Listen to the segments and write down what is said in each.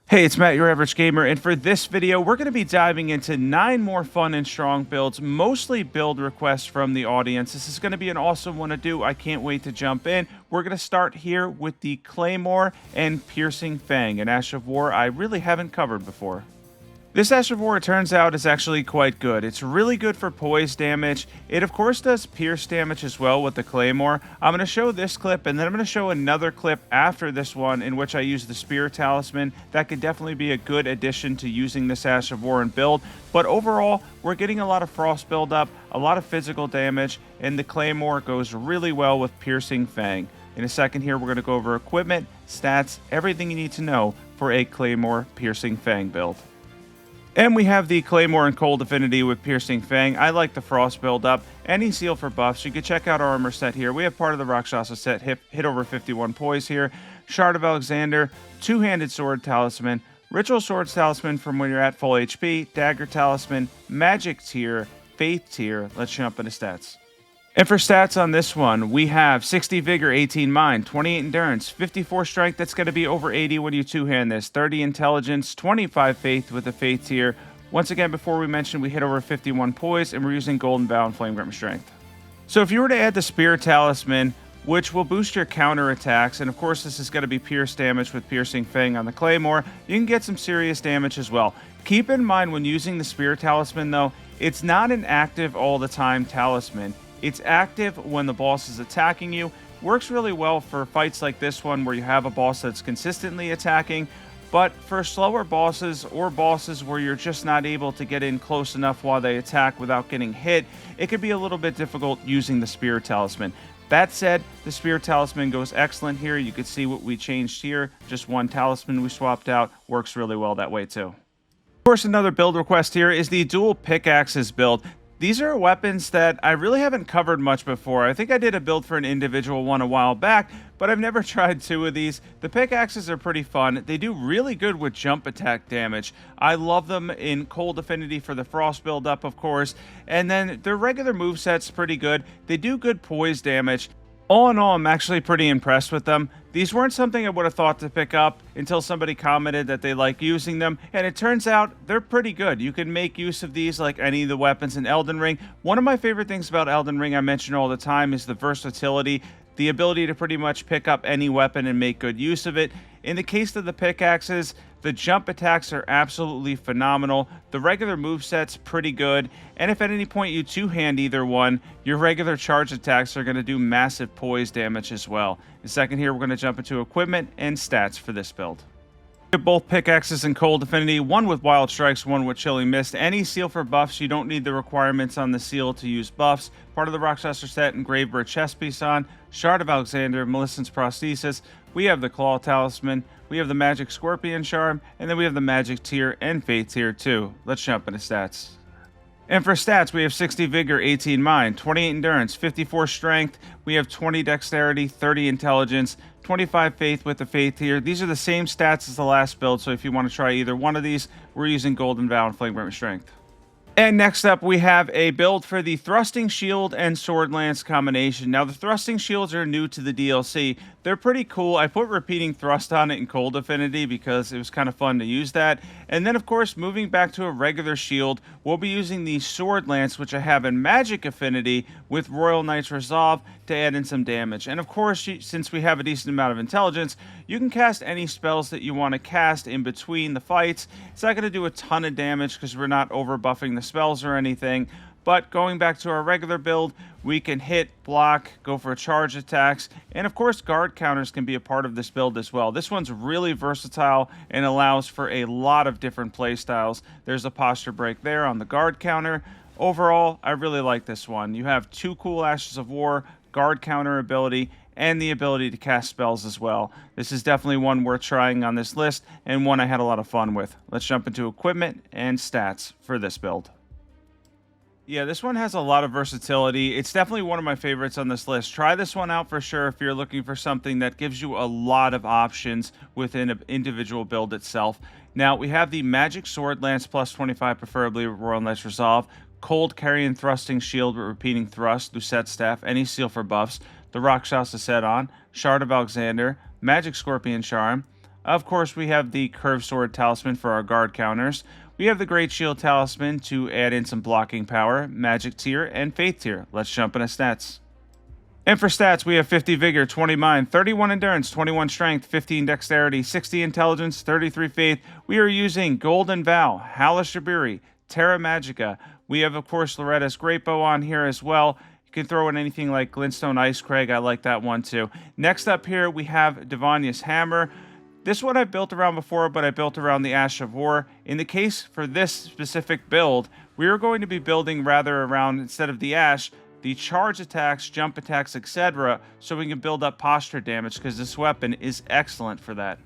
Hey, it's Matt, your average gamer, and for this video, we're going to be diving into 9 more fun and strong builds, mostly build requests from the audience. This is going to be an awesome one to do. I can't wait to jump in. We're going to start here with the Claymore and Piercing Fang, an Ash of War I really haven't covered before. This Ash of War, it turns out, is actually quite good. It's really good for poise damage. It, of course, does pierce damage as well with the Claymore. I'm going to show this clip, and then I'm going to show another clip after this one in which I use the Spear Talisman. That could definitely be a good addition to using this Ash of War and build. But overall, we're getting a lot of frost buildup, a lot of physical damage, and the Claymore goes really well with Piercing Fang. In a second here, we're going to go over equipment, stats, everything you need to know for a Claymore Piercing Fang build. And we have the Claymore and Cold Affinity with Piercing Fang. I like the Frost build-up. Any seal for buffs. You can check out our armor set here. We have part of the Rakshasa set, hit over 51 poise here. Shard of Alexander, Two-Handed Sword Talisman, Ritual Swords Talisman from when you're at full HP, Dagger Talisman, Magic Tier, Faith Tier. Let's jump into stats. And for stats on this one, we have 60 Vigor, 18 Mind, 28 Endurance, 54 Strength, that's going to be over 80 when you two-hand this, 30 Intelligence, 25 Faith with the Faith tier. Once again, before we mentioned, we hit over 51 Poise, and we're using Golden Bow and Flame Grip Strength. So if you were to add the Spear Talisman, which will boost your counter attacks, and of course this is going to be pierce damage with Piercing Fang on the Claymore, you can get some serious damage as well. Keep in mind when using the Spear Talisman though, it's not an active all the time talisman. It's active when the boss is attacking you. Works really well for fights like this one where you have a boss that's consistently attacking, but for slower bosses or bosses where you're just not able to get in close enough while they attack without getting hit, it could be a little bit difficult using the Spear Talisman. That said, the Spear Talisman goes excellent here. You can see what we changed here. Just one talisman we swapped out. Works really well that way too. Of course, another build request here is the dual pickaxes build. These are weapons that I really haven't covered much before. I think I did a build for an individual one a while back, but I've never tried 2 of these. The pickaxes are pretty fun. They do really good with jump attack damage. I love them in Cold Affinity for the frost buildup, of course, and then their regular moveset's pretty good. They do good poise damage. All in all, I'm actually pretty impressed with them. These weren't something I would have thought to pick up until somebody commented that they like using them, and it turns out they're pretty good. You can make use of these like any of the weapons in Elden Ring. One of my favorite things about Elden Ring I mention all the time is the versatility, the ability to pretty much pick up any weapon and make good use of it. In the case of the pickaxes, the jump attacks are absolutely phenomenal. The regular moveset's pretty good. And if at any point you two-hand either one, your regular charge attacks are going to do massive poise damage as well. In a second here, we're going to jump into equipment and stats for this build. Both pickaxes in Cold Affinity, one with Wild Strikes, one with Chilling Mist. Any seal for buffs, you don't need the requirements on the seal to use buffs. Part of the Rakshasa set, Engraved chest piece on, Shard of Alexander, Millicent's Prosthesis. We have the Claw Talisman, we have the Magic Scorpion Charm, and then we have the Magic Tier and Faith Tier too. Let's jump into stats. And for stats, we have 60 Vigor, 18 Mind, 28 Endurance, 54 Strength, we have 20 Dexterity, 30 Intelligence, 25 Faith with the Faith here. These are the same stats as the last build, so if you want to try either one of these, we're using Golden Vow and Flame Grip Strength. And next up, we have a build for the Thrusting Shield and Sword Lance combination. Now, the Thrusting Shields are new to the DLC. They're pretty cool. I put Repeating Thrust on it in Cold Affinity because it was kind of fun to use that. And then, of course, moving back to a regular shield, we'll be using the Sword Lance, which I have in Magic Affinity with Royal Knight's Resolve to add in some damage. And, of course, since we have a decent amount of intelligence, you can cast any spells that you want to cast in between the fights. It's not going to do a ton of damage because we're not overbuffing the spells or anything, but going back to our regular build, we can hit, block, go for charge attacks, and of course guard counters can be a part of this build as well. This one's really versatile and allows for a lot of different play styles. There's a posture break there on the guard counter. Overall, I really like this one. You have 2 cool Ashes of War, guard counter ability, and the ability to cast spells as well. This is definitely one worth trying on this list, and one I had a lot of fun with. Let's jump into equipment and stats for this build. Yeah, this one has a lot of versatility. It's definitely one of my favorites on this list. Try this one out for sure if you're looking for something that gives you a lot of options within an individual build itself. Now, we have the Magic Sword Lance plus 25, preferably with Royal Knight's Resolve, Cold Carrying Thrusting Shield with Repeating Thrust, Lucette Staff, any seal for buffs, the Rakshasa set on, Shard of Alexander, Magic Scorpion Charm, Of course, we have the Curved Sword Talisman for our guard counters. We have the Great Shield Talisman to add in some blocking power, Magic Tier, and Faith Tier. Let's jump into stats. And for stats, we have 50 Vigor, 20 Mind, 31 Endurance, 21 Strength, 15 Dexterity, 60 Intelligence, 33 Faith. We are using Golden Vow, Halashabiri, Terra Magica. We have, of course, Loretta's Great Bow on here as well. You can throw in anything like Glintstone Ice Crag. I like that one too. Next up here, we have Devonia's Hammer. This one I built around before, but I built around the Ash of War. In the case for this specific build, we are going to be building rather around, instead of the Ash, the charge attacks, jump attacks, etc. so we can build up posture damage, because this weapon is excellent for that.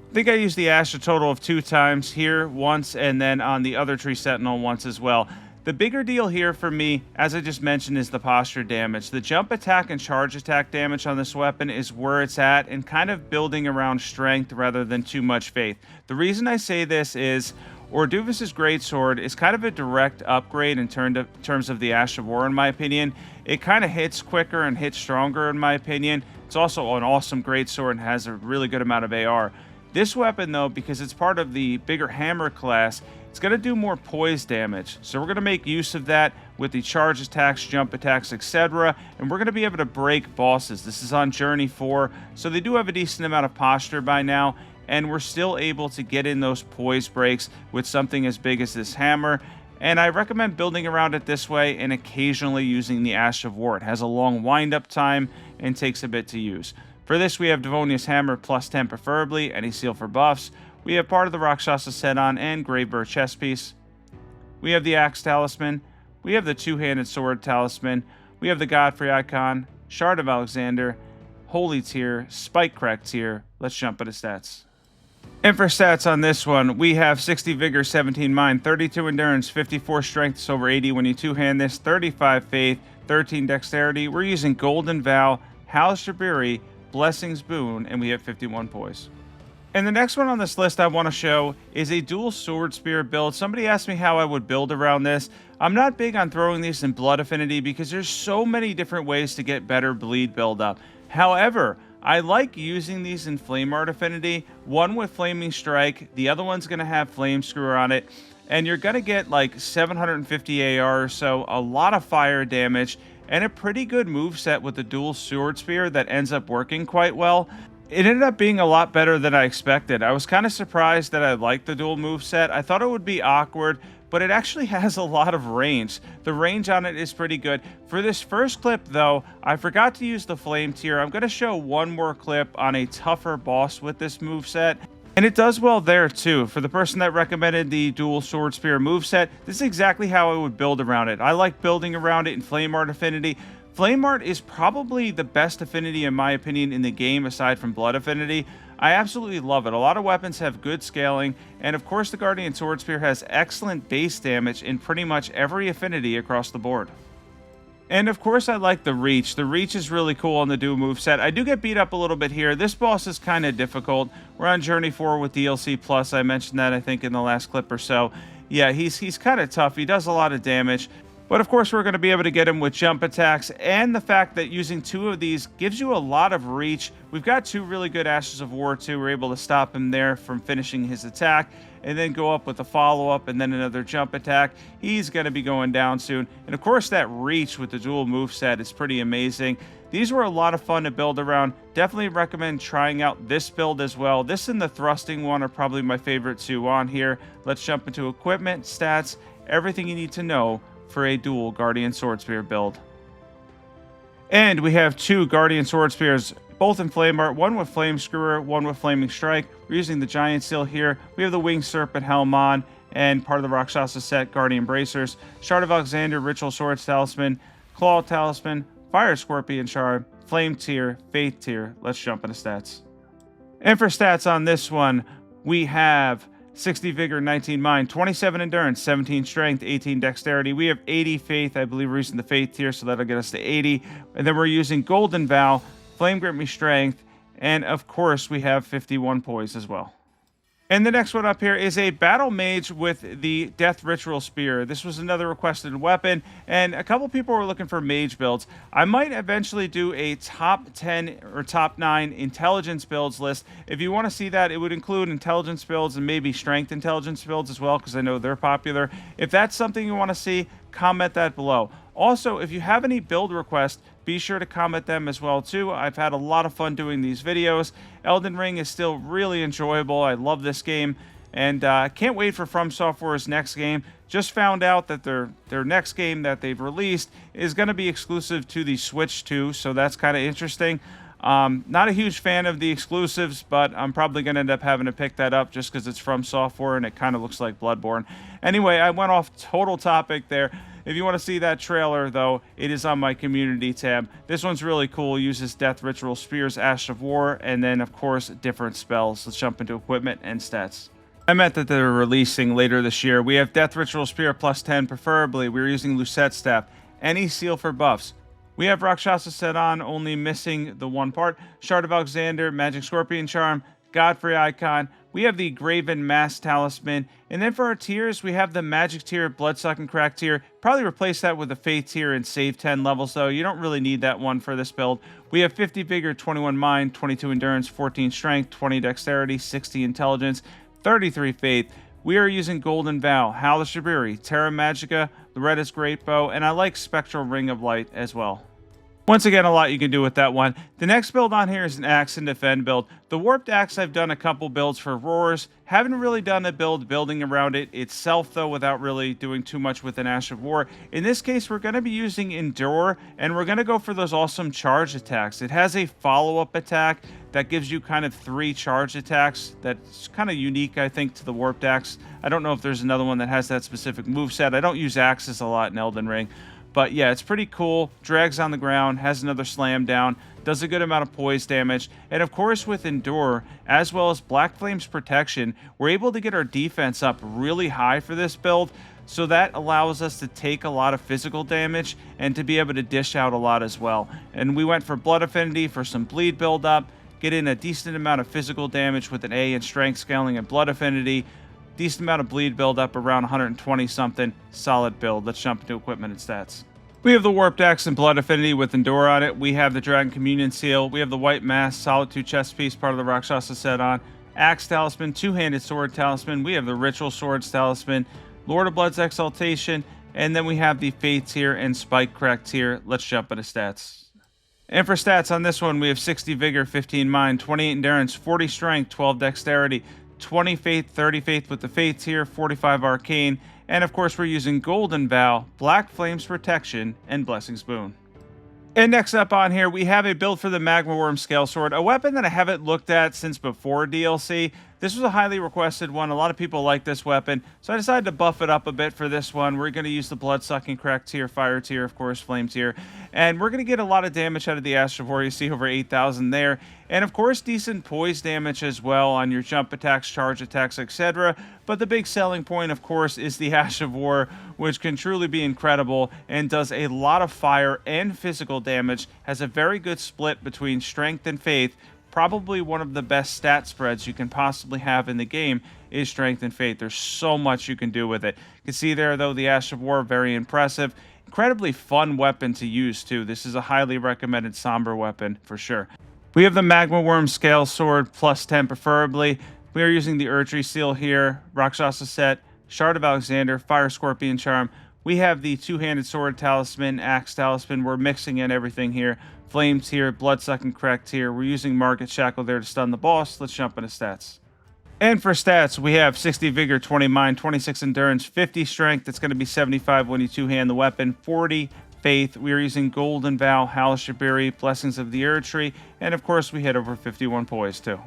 I think I used the Ash a total of 2 times, here once, and then on the Erdtree Sentinel once as well. The bigger deal here for me, as I just mentioned, is the posture damage. The jump attack and charge attack damage on this weapon is where it's at, and kind of building around strength rather than too much faith. The reason I say this is Orduvis's Greatsword is kind of a direct upgrade in terms of the Ash of War, in my opinion. It kind of hits quicker and hits stronger, in my opinion. It's also an awesome Greatsword and has a really good amount of AR. This weapon, though, because it's part of the bigger hammer class, it's going to do more poise damage. So we're going to make use of that with the charge attacks, jump attacks, etc. And we're going to be able to break bosses. This is on Journey 4, so they do have a decent amount of posture by now. And we're still able to get in those poise breaks with something as big as this hammer. And I recommend building around it this way and occasionally using the Ash of War. It has a long wind-up time and takes a bit to use. For this, we have Devonia's Hammer plus 10 preferably, any seal for buffs. We have part of the Rakshasa set on and Gravebear chest piece. We have the Axe Talisman. We have the Two-Handed Sword Talisman. We have the Godfrey Icon, Shard of Alexander, Holy Tier, Spike Crack Tier. Let's jump into stats. And for stats on this one, we have 60 Vigor, 17 Mind, 32 Endurance, 54 Strength, it's over 80 when you two-hand this, 35 Faith, 13 Dexterity. We're using Golden Vow, Halashabiri, Blessings Boon, and we have 51 Poise. And the next one on this list I want to show is a dual Swordspear build. Somebody asked me how I would build around this. I'm not big on throwing these in Blood Affinity because there's so many different ways to get better bleed buildup. However, I like using these in Flame Art Affinity. One with Flaming Strike, the other one's going to have Flame Screwer on it. And you're going to get like 750 AR or so, a lot of fire damage, and a pretty good moveset with the dual Swordspear that ends up working quite well. It ended up being a lot better than I expected. I was kind of surprised that I liked the dual moveset. I thought it would be awkward, but it actually has a lot of range. The range on it is pretty good. For this first clip, though, I forgot to use the Flame Tier. I'm going to show one more clip on a tougher boss with this moveset. And it does well there, too. For the person that recommended the dual Swordspear moveset, this is exactly how I would build around it. I like building around it in Flame Art Affinity. Flame Art is probably the best affinity, in my opinion, in the game, aside from Blood Affinity. I absolutely love it. A lot of weapons have good scaling, and of course the Guardian Swordspear has excellent base damage in pretty much every affinity across the board. And of course I like the Reach. The Reach is really cool on the dual moveset. I do get beat up a little bit here. This boss is kind of difficult. We're on Journey 4 with DLC Plus. I mentioned that, I think, in the last clip or so. Yeah, he's kind of tough. He does a lot of damage. But of course, we're going to be able to get him with jump attacks, and the fact that using 2 of these gives you a lot of reach. We've got 2 really good Ashes of War, too. We're able to stop him there from finishing his attack, and then go up with a follow-up, and then another jump attack. He's going to be going down soon. And of course, that reach with the dual moveset is pretty amazing. These were a lot of fun to build around. Definitely recommend trying out this build as well. This and the thrusting one are probably my favorite 2 on here. Let's jump into equipment, stats, everything you need to know for a dual Guardian Swordspear build. And we have 2 Guardian Swordspears, both in Flame Art, one with Flame Screwer, one with Flaming Strike. We're using the Giant Seal here. We have the Winged Serpent Helm on, and part of the Rakshasa set, Guardian Bracers, Shard of Alexander, Ritual Swords Talisman, Claw Talisman, Fire Scorpion Shard, Flame Tier, Faith Tier. Let's jump into stats. And for stats on this one, we have 60 Vigor, 19 Mind, 27 Endurance, 17 Strength, 18 Dexterity. We have 80 Faith. I believe we're using the Faith tier, so that'll get us to 80. And then we're using Golden Vow, Flame Grant Me Strength, and of course we have 51 Poise as well. And the next one up here is a Battle Mage with the Death Ritual Spear. This was another requested weapon, and a couple people were looking for mage builds. I might eventually do a top 10 or top 9 intelligence builds list. If you want to see that, it would include intelligence builds and maybe strength intelligence builds as well, because I know they're popular. If that's something you want to see, comment that below. Also, if you have any build requests, be sure to comment them as well too. I've had a lot of fun doing these videos. Elden Ring is still really enjoyable. I love this game, and I can't wait for From Software's next game. Just found out that their next game that they've released is going to be exclusive to the Switch too, so that's kind of interesting. Not a huge fan of the exclusives, but I'm probably going to end up having to pick that up just because it's From Software and it kind of looks like Bloodborne. Anyway, I went off total topic there. If you want to see that trailer, though, it is on my community tab. This one's really cool. Uses Death Ritual Spears, Ash of War, and then, of course, different spells. Let's jump into equipment and stats. I meant that they're releasing later this year. We have Death Ritual Spear plus 10, preferably. We're using Lucette Staff. Any seal for buffs. We have Rakshasa set on, only missing the one part. Shard of Alexander, Magic Scorpion Charm, Godfrey Icon. We have the Graven Mask Talisman. And then for our tiers, we have the Magic tier, Bloodsuck and Crack tier. Probably replace that with the Faith tier and save 10 levels, though. You don't really need that one for this build. We have 50 Vigor, 21 Mind, 22 Endurance, 14 Strength, 20 Dexterity, 60 Intelligence, 33 Faith. We are using Golden Vow, Howl of Shibiri, Terra Magica, Loretta's Great Bow, and I like Spectral Ring of Light as well. Once again, a lot you can do with that one. The next build on here is an Axe and Defend build. The Warped Axe, I've done a couple builds for Roars. Haven't really done a build building around it itself, though, without really doing too much with an Ash of War. In this case, we're going to be using Endure, and we're going to go for those awesome charge attacks. It has a follow-up attack that gives you kind of 3 charge attacks. That's kind of unique, I think, to the Warped Axe. I don't know if there's another one that has that specific moveset. I don't use axes a lot in Elden Ring. But yeah, it's pretty cool. Drags on the ground, has another slam down, does a good amount of poise damage. And of course with Endure, as well as Black Flame's protection, we're able to get our defense up really high for this build. So that allows us to take a lot of physical damage and to be able to dish out a lot as well. And we went for Blood Affinity for some bleed buildup, get in a decent amount of physical damage with an A in Strength Scaling and Blood Affinity. Decent amount of bleed buildup, around 120 something. Solid build. Let's jump into equipment and stats. We have the Warped Axe and Blood Affinity with Endure on it. We have the Dragon Communion Seal. We have the White Mask, Solitude chest piece, part of the Rakshasa set on. Axe Talisman, Two-Handed Sword Talisman. We have the Ritual Swords Talisman, Lord of Blood's Exaltation, and then we have the Faith tier and Spike Crack tier. Let's jump into stats. And for stats on this one, we have 60 Vigor, 15 Mind, 28 Endurance, 40 Strength, 12 Dexterity, 20 Faith, 30 Faith with the Faith tier, 45 Arcane, and of course we're using Golden Vow, Black Flame's Protection, and Blessing's Boon. And next up on here, we have a build for the Magma Wyrm Scalesword, a weapon that I haven't looked at since before DLC. This was a highly requested one. A lot of people like this weapon, so I decided to buff it up a bit for this one. We're going to use the Bloodsucking Crack tier, Fire tier, of course, Flame tier, and we're going to get a lot of damage out of the Ash of War. You see over 8,000 there, and of course, decent poise damage as well on your jump attacks, charge attacks, etc. But the big selling point, of course, is the Ash of War, which can truly be incredible and does a lot of fire and physical damage, has a very good split between Strength and Faith. Probably one of the best stat spreads you can possibly have in the game is Strength and Faith. There's so much you can do with it. You can see there, though, the Ash of War, very impressive. Incredibly fun weapon to use, too. This is a highly recommended Somber weapon, for sure. We have the Magma Wyrm Scalesword, plus 10 preferably. We are using the Erdtree seal here, Rakshasa set, Shard of Alexander, Fire Scorpion Charm. We have the Two-Handed Sword Talisman, Axe Talisman. We're mixing in everything here. Flame tier, Bloodsucking Crack tier. We're using Market Shackle there to stun the boss. Let's jump into stats. And for stats, we have 60 Vigor, 20 Mind, 26 Endurance, 50 Strength. It's going to be 75 when you two-hand the weapon, 40 Faith. We are using Golden Vow, Howl of Shibiri, Blessings of the Erdtree, and of course we hit over 51 poise too.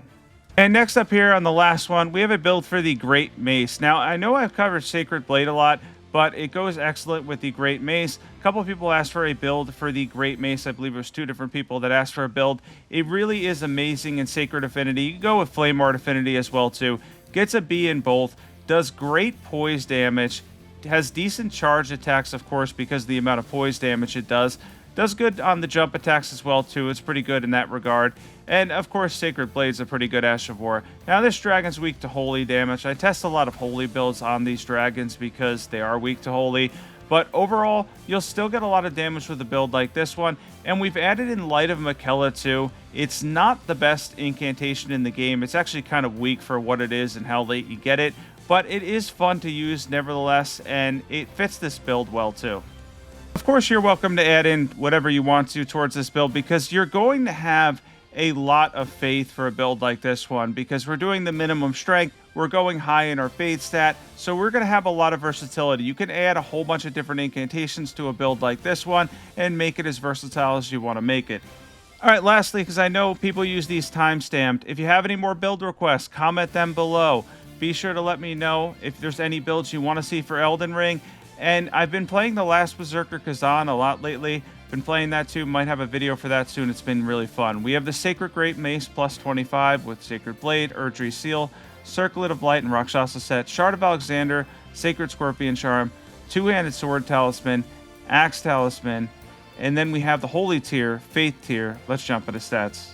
And next up here on the last one, we have a build for the Great Mace. Now, I know I've covered Sacred Blade a lot, but it goes excellent with the Great Mace. A couple of people asked for a build for the Great Mace. I believe it was 2 different people that asked for a build. It really is amazing in Sacred Affinity. You can go with Flame Art Affinity as well too. Gets a B in both. Does great poise damage. Has decent charge attacks, of course, because of the amount of poise damage it does. Does good on the jump attacks as well, too. It's pretty good in that regard. And, of course, Sacred Blade's a pretty good Ash of War. Now, this dragon's weak to holy damage. I test a lot of holy builds on these dragons because they are weak to holy. But overall, you'll still get a lot of damage with a build like this one. And we've added in Light of Makela too. It's not the best incantation in the game. It's actually kind of weak for what it is and how late you get it. But it is fun to use nevertheless, and it fits this build well too. Of course, you're welcome to add in whatever you want to towards this build because you're going to have a lot of faith for a build like this one because we're doing the minimum strength. We're going high in our faith stat, so we're going to have a lot of versatility. You can add a whole bunch of different incantations to a build like this one and make it as versatile as you want to make it. All right, lastly, because I know people use these time-stamped, if you have any more build requests, comment them below. Be sure to let me know if there's any builds you want to see for Elden Ring. And I've been playing the last Berserker Khazan a lot lately. Been playing that too. Might have a video for that soon. It's been really fun. We have the Sacred Great Mace plus 25 with Sacred Blade, Erdtree Seal, Circlet of Light and Rakshasa set, Shard of Alexander, Sacred Scorpion Charm, Two-Handed Sword Talisman, Axe Talisman, and then we have the Holy tier, Faith tier. Let's jump into stats.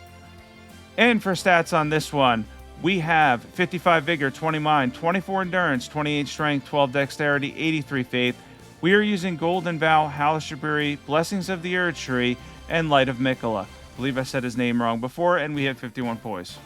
And for stats on this one, we have 55 Vigor, 20 Mind, 24 Endurance, 28 Strength, 12 Dexterity, 83 Faith. We are using Golden Vow, Halishiburi, Blessings of the Erdtree, and Light of Makela. I believe I said his name wrong before, and we have 51 poise.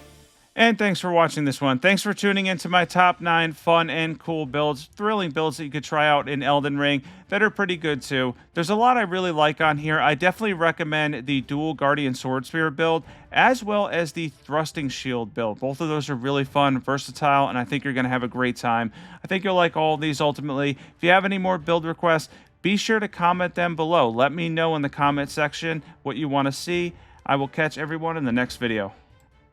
And thanks for watching this one. Thanks for tuning into my top 9 fun and cool builds, thrilling builds that you could try out in Elden Ring that are pretty good too. There's a lot I really like on here. I definitely recommend the dual Guardian Swordspear build as well as the Thrusting Shield build. Both of those are really fun, versatile, and I think you're going to have a great time. I think you'll like all of these ultimately. If you have any more build requests, be sure to comment them below. Let me know in the comment section what you want to see. I will catch everyone in the next video.